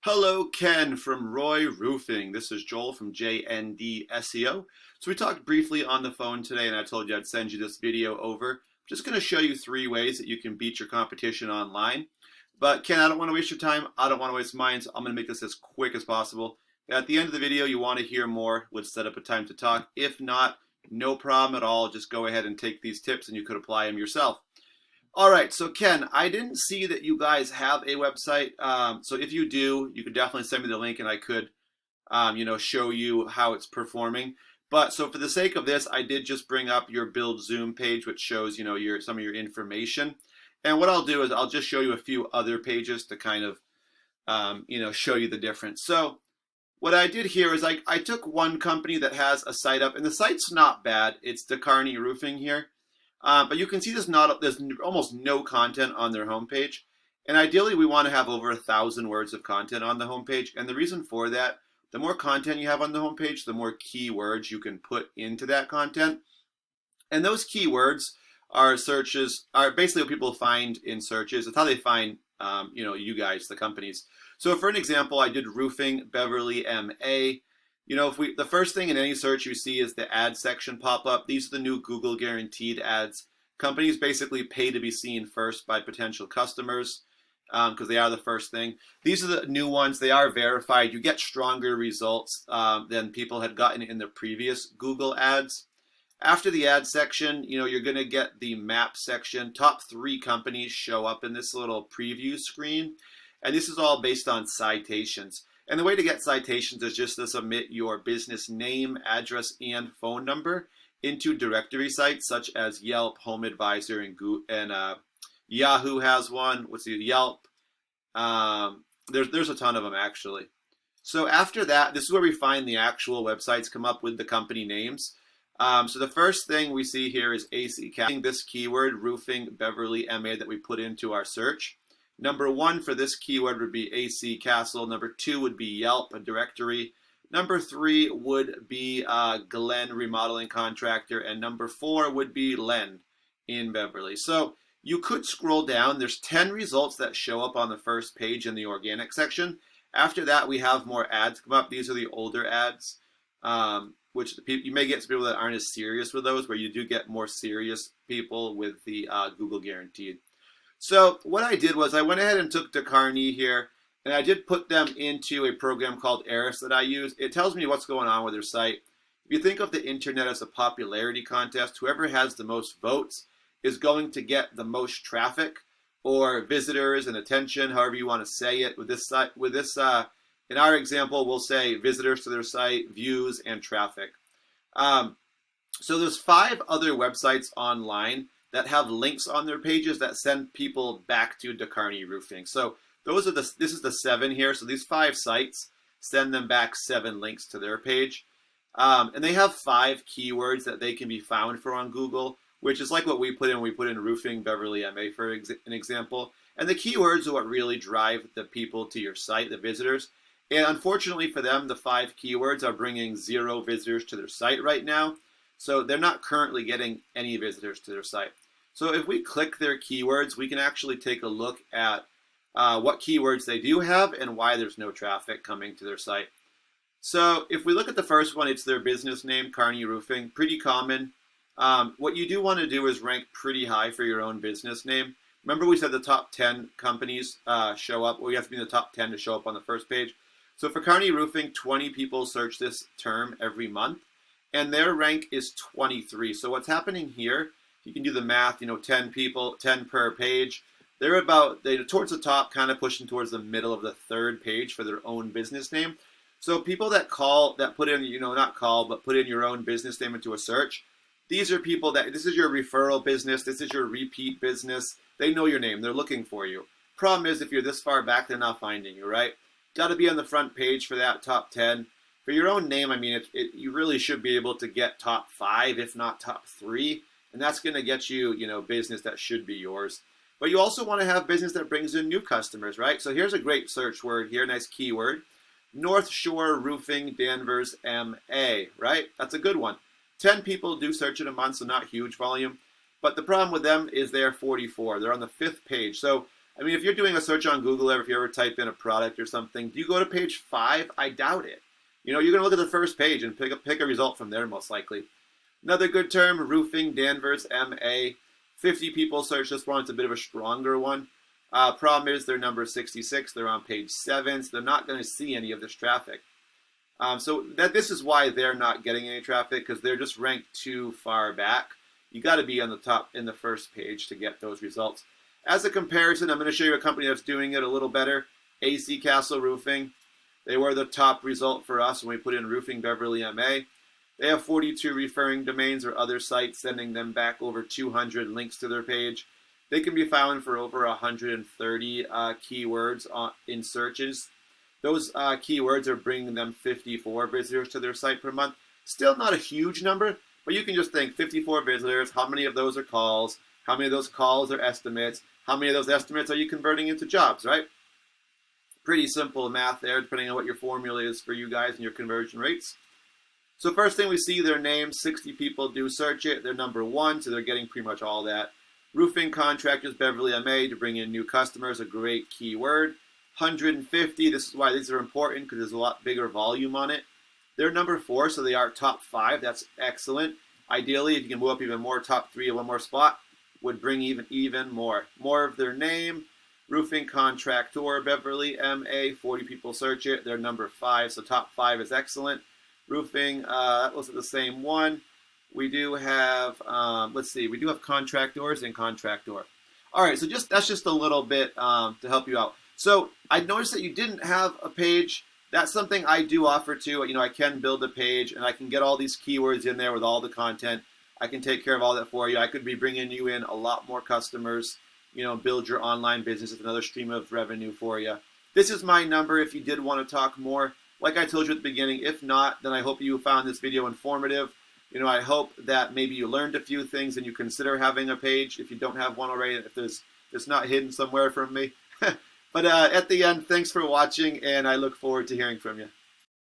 Hello, Ken from Roy Roofing. This is Joel from JND SEO. So we talked briefly on the phone today, and I told you I'd send you this video over. I'm just going to show you 3 ways that you can beat your competition online. But Ken, I don't want to waste your time. I don't want to waste mine, so I'm going to make this as quick as possible. At the end of the video, you want to hear more, let's set up a time to talk. If not, no problem at all. Just go ahead and take these tips, and you could apply them yourself. All right, so Ken, I didn't see that you guys have a website. So if you do, you could definitely send me the link, and I could, show you how it's performing. But so for the sake of this, I did just bring up your Build Zoom page, which shows, some of your information. And what I'll do is I'll just show you a few other pages to kind of, show you the difference. So what I did here is I took one company that has a site up, and the site's not bad. It's DeCarney Roofing here. But you can see there's almost no content on their homepage. And ideally, we want to have over 1,000 words of content on the homepage. And the reason for that, the more content you have on the homepage, the more keywords you can put into that content. And those keywords are basically what people find in searches. It's how they find, you guys, the companies. So for an example, I did roofing, Beverly, MA. The first thing in any search you see is the ad section pop up. These are the new Google guaranteed ads. Companies basically pay to be seen first by potential customers because they are the first thing. These are the new ones. They are verified. You get stronger results than people had gotten in the previous Google ads. After the ad section, you're going to get the map section. Top 3 companies show up in this little preview screen. And this is all based on citations. And the way to get citations is just to submit your business name, address, and phone number into directory sites such as Yelp, Home Advisor, and Yahoo has one. What's the Yelp? There's a ton of them actually. So after that, this is where we find the actual websites come up with the company names. So the first thing we see here is AC Casting, this keyword, roofing, Beverly, MA, that we put into our search. Number 1 for this keyword would be AC Castle. Number 2 would be Yelp, a directory. Number 3 would be Glenn Remodeling Contractor. And number 4 would be Len in Beverly. So you could scroll down. There's 10 results that show up on the first page in the organic section. After that, we have more ads come up. These are the older ads, which you may get some people that aren't as serious with those, where you do get more serious people with the Google Guaranteed. So what I did was I went ahead and took DeCarney here, and I did put them into a program called Eris that I use. It tells me what's going on with their site. If you think of the internet as a popularity contest, whoever has the most votes is going to get the most traffic or visitors and attention, however you want to say it. With this site, in our example, we'll say visitors to their site, views, and traffic. So there's 5 other websites online that have links on their pages that send people back to DeCarney Roofing. So this is the 7 here. So these 5 sites send them back 7 links to their page. And they have 5 keywords that they can be found for on Google, which is like what we put in. We put in roofing, Beverly, MA for an example. And the keywords are what really drive the people to your site, the visitors. And unfortunately for them, the 5 keywords are bringing 0 visitors to their site right now. So they're not currently getting any visitors to their site. So if we click their keywords, we can actually take a look at what keywords they do have and why there's no traffic coming to their site. So if we look at the first one, it's their business name, Carney Roofing, pretty common. What you do want to do is rank pretty high for your own business name. Remember we said the top 10 companies show up, or you have to be in the top 10 to show up on the first page. So for Carney Roofing, 20 people search this term every month, and their rank is 23. So what's happening here, you can do the math, 10 people, 10 per page. They're towards the top, kind of pushing towards the middle of the 3rd page for their own business name. So people that put in, but put in your own business name into a search, these are people this is your referral business, this is your repeat business. They know your name, they're looking for you. Problem is, if you're this far back, they're not finding you, right? Got to be on the front page for that top 10. For your own name, you really should be able to get top 5, if not top 3. And that's going to get you, business that should be yours. But you also want to have business that brings in new customers, right? So here's a great search word here, nice keyword. North Shore Roofing, Danvers, MA, right? That's a good one. 10 people do search in a month, so not huge volume. But the problem with them is they're 44. They're on the 5th page. So I mean, if you're doing a search on Google, or if you ever type in a product or something, do you go to page 5? I doubt it. You know, you're going to look at the first page and pick a result from there, most likely. Another good term, roofing, Danvers, MA. 50 people search this one. It's a bit of a stronger one. Problem is they're number 66. They're on page 7, so they're not going to see any of this traffic. So this is why they're not getting any traffic, because they're just ranked too far back. You got to be on the top in the first page to get those results. As a comparison, I'm going to show you a company that's doing it a little better. AC Castle Roofing. They were the top result for us when we put in Roofing Beverly MA. They have 42 referring domains or other sites sending them back over 200 links to their page. They can be found for over 130 keywords in searches. Those keywords are bringing them 54 visitors to their site per month. Still not a huge number, but you can just think 54 visitors, how many of those are calls, how many of those calls are estimates, how many of those estimates are you converting into jobs, right? Pretty simple math there, depending on what your formula is for you guys and your conversion rates. So first thing we see, their name, 60 people do search it. They're number 1, so they're getting pretty much all that. Roofing contractors, Beverly MA, to bring in new customers, a great keyword. 150, this is why these are important, because there's a lot bigger volume on it. They're number 4, so they are top 5. That's excellent. Ideally, if you can move up even more, top 3 at one more spot, would bring even more. More of their name. Roofing contractor, Beverly MA, 40 people search it. They're number 5, so top 5 is excellent. Roofing, that was the same one. We do have, let's see, we do have contractors and contractor. All right, so that's just a little bit to help you out. So I noticed that you didn't have a page. That's something I do offer too. You know, I can build a page and I can get all these keywords in there with all the content. I can take care of all that for you. I could be bringing you in a lot more customers, you know, build your online business with another stream of revenue for you. This is my number if you did want to talk more. Like I told you at the beginning, if not, then I hope you found this video informative. You know, I hope that maybe you learned a few things and you consider having a page if you don't have one already, if it's not hidden somewhere from me. But at the end, thanks for watching, and I look forward to hearing from you.